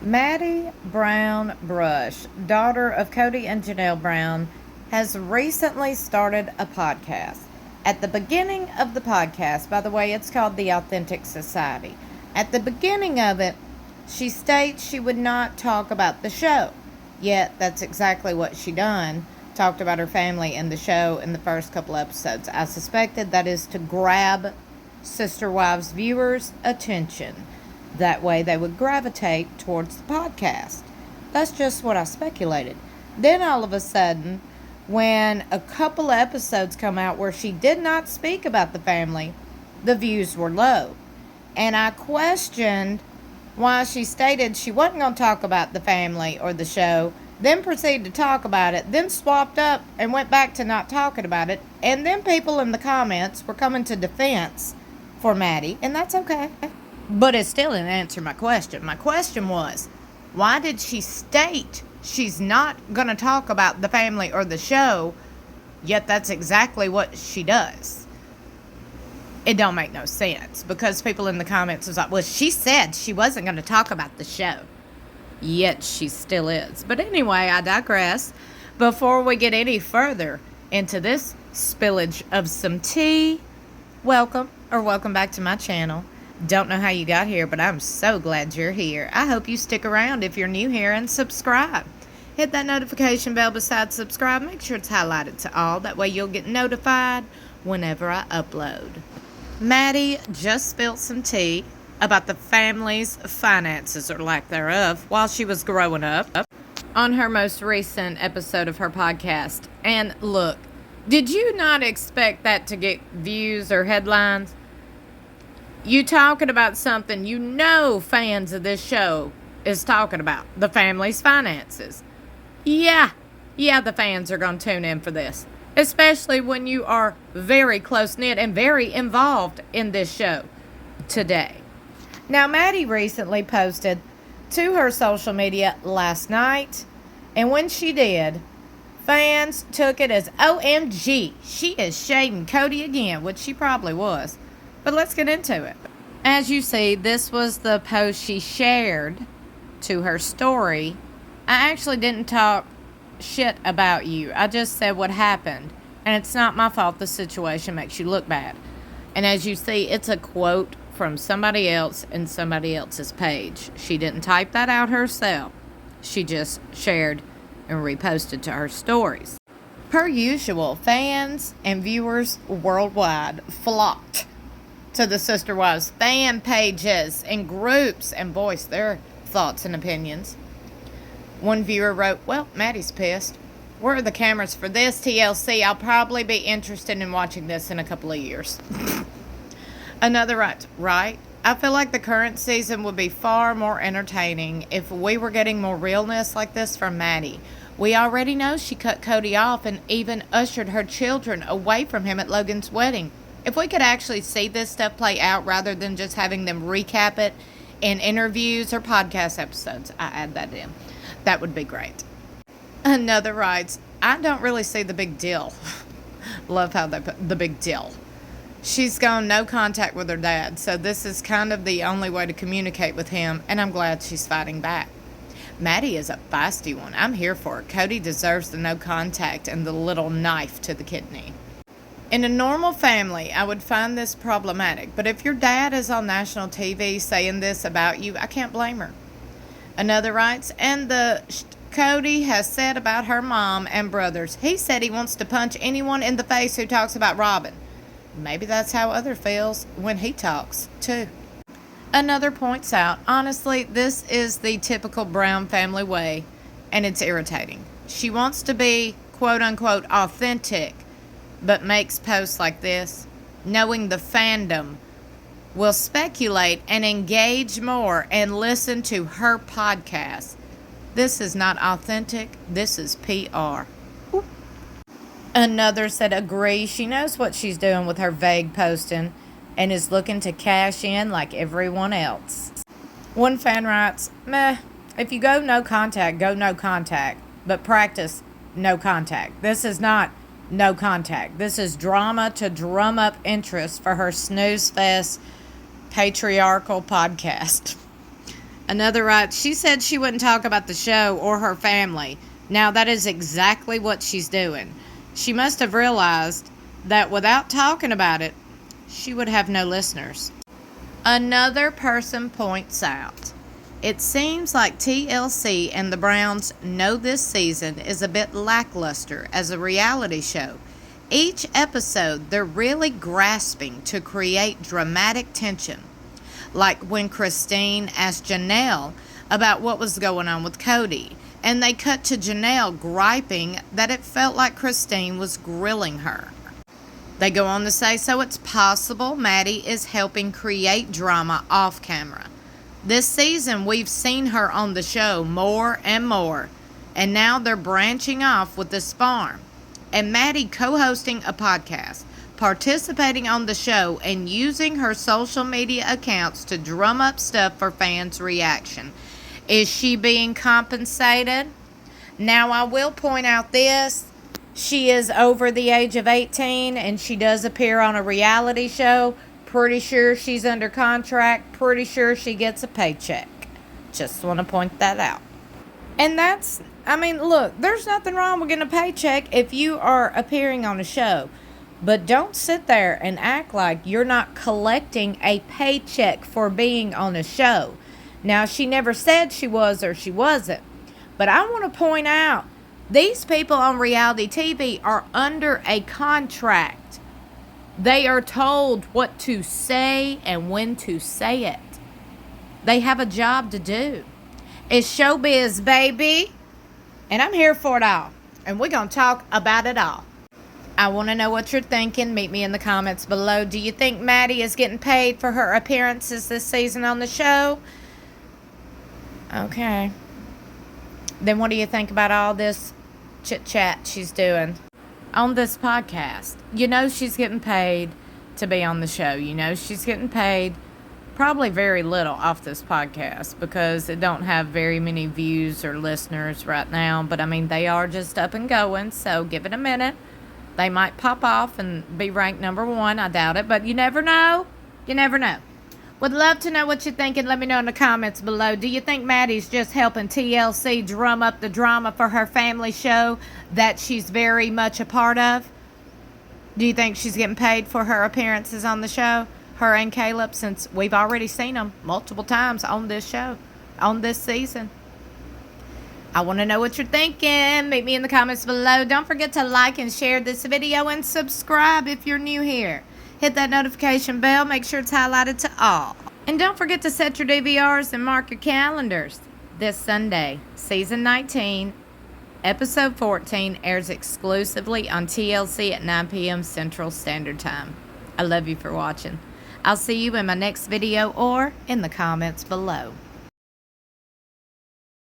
Maddie Brown Brush, daughter of KODY and Janelle Brown, has recently started a podcast. At the beginning of the podcast, by the way, it's called The Authentic Society. At the beginning of it, she states she would not talk about the show. Yet, that's exactly what she done. Talked about her family in the show in the first couple episodes. I suspected that is to grab Sister Wives viewers' attention. That way they would gravitate towards the podcast. That's just what I speculated. Then all of a sudden, when a couple of episodes come out where she did not speak about the family, the views were low. And I questioned why she stated she wasn't going to talk about the family or the show, then proceeded to talk about it, then swapped up and went back to not talking about it. And then people in the comments were coming to defense for Maddie, and that's okay. But it still didn't answer my question. My question was, why did she state she's not going to talk about the family or the show, yet that's exactly what she does? It don't make no sense, because people in the comments was like, well, she said she wasn't going to talk about the show, yet she still is. But anyway, I digress. Before we get any further into this spillage of some tea, welcome back to my channel. Don't know how you got here, but I'm so glad you're here. I hope you stick around if you're new here and subscribe. Hit that notification bell beside subscribe. Make sure it's highlighted to all. That way you'll get notified whenever I upload. Maddie just spilled some tea about the family's finances, or lack thereof, while she was growing up on her most recent episode of her podcast. And look, did you not expect that to get views or headlines? You talking about something you know fans of this show is talking about, the family's finances. Yeah, the fans are going to tune in for this, especially when you are very close-knit and very involved in this show today. Now, Maddie recently posted to her social media last night, and when she did, fans took it as OMG, she is shading KODY again, which she probably was. But let's get into it. As you see, this was the post she shared to her story. I actually didn't talk shit about you. I just said what happened. And it's not my fault the situation makes you look bad. And as you see, it's a quote from somebody else in somebody else's page. She didn't type that out herself. She just shared and reposted to her stories. Per usual, fans and viewers worldwide flocked to the Sister Wives fan pages and groups and voiced their thoughts and opinions. One viewer wrote, well, Maddie's pissed. Where are the cameras for this TLC? I'll probably be interested in watching this in a couple of years. Another writes, right? I feel like the current season would be far more entertaining if we were getting more realness like this from Maddie. We already know she cut KODY off and even ushered her children away from him at Logan's wedding. If we could actually see this stuff play out rather than just having them recap it in interviews or podcast episodes, I add that in. That would be great. Another writes, I don't really see the big deal. Love how they put the big deal. She's gone no contact with her dad, so this is kind of the only way to communicate with him, and I'm glad she's fighting back. Maddie is a feisty one. I'm here for it. KODY deserves the no contact and the little knife to the kidney. In a normal family, I would find this problematic, but if your dad is on national TV saying this about you, I can't blame her. Another writes, and the KODY has said about her mom and brothers, he said he wants to punch anyone in the face who talks about Robin. Maybe that's how other feels when he talks, too. Another points out, honestly, this is the typical Brown family way, and it's irritating. She wants to be, quote-unquote, authentic, but makes posts like this, knowing the fandom will speculate and engage more and listen to her podcast. This is not authentic. This is PR. Whoop. Another said, agree. She knows what she's doing with her vague posting and is looking to cash in like everyone else. One fan writes, meh, if you go no contact, but practice no contact. This is not no contact. This is drama to drum up interest for her snooze fest patriarchal podcast. Another writes, she said she wouldn't talk about the show or her family. Now that is exactly what she's doing. She must have realized that without talking about it, she would have no listeners. Another person points out, it seems like TLC and the Browns know this season is a bit lackluster as a reality show. Each episode, they're really grasping to create dramatic tension. Like when Christine asked Janelle about what was going on with KODY, and they cut to Janelle griping that it felt like Christine was grilling her. They go on to say, so it's possible Maddie is helping create drama off camera. This season, we've seen her on the show more and more, and now they're branching off with this farm. And Maddie co-hosting a podcast, participating on the show, and using her social media accounts to drum up stuff for fans' reaction. Is she being compensated? Now, I will point out this. She is over the age of 18, and she does appear on a reality show. Pretty sure she's under contract. Pretty sure she gets a paycheck. Just want to point that out. And look, there's nothing wrong with getting a paycheck if you are appearing on a show. But don't sit there and act like you're not collecting a paycheck for being on a show. Now, she never said she was or she wasn't. But I want to point out, these people on reality TV are under a contract. They are told what to say and when to say it. They have a job to do. It's showbiz, baby. And I'm here for it all. And we're going to talk about it all. I want to know what you're thinking. Meet me in the comments below. Do you think Maddie is getting paid for her appearances this season on the show? Okay. Then what do you think about all this chit-chat she's doing on this podcast? You know she's getting paid to be on the show. You know she's getting paid probably very little off this podcast because it don't have very many views or listeners right now. But, they are just up and going, so give it a minute. They might pop off and be ranked number 1. I doubt it, but you never know. You never know. Would love to know what you're thinking. Let me know in the comments below. Do you think Maddie's just helping TLC drum up the drama for her family show that she's very much a part of? Do you think she's getting paid for her appearances on the show? Her and Caleb, since we've already seen them multiple times on this show, on this season. I want to know what you're thinking. Meet me in the comments below. Don't forget to like and share this video and subscribe if you're new here. Hit that notification bell. Make sure it's highlighted to all. And don't forget to set your DVRs and mark your calendars. This Sunday, Season 19, Episode 14 airs exclusively on TLC at 9 p.m. Central Standard Time. I love you for watching. I'll see you in my next video or in the comments below.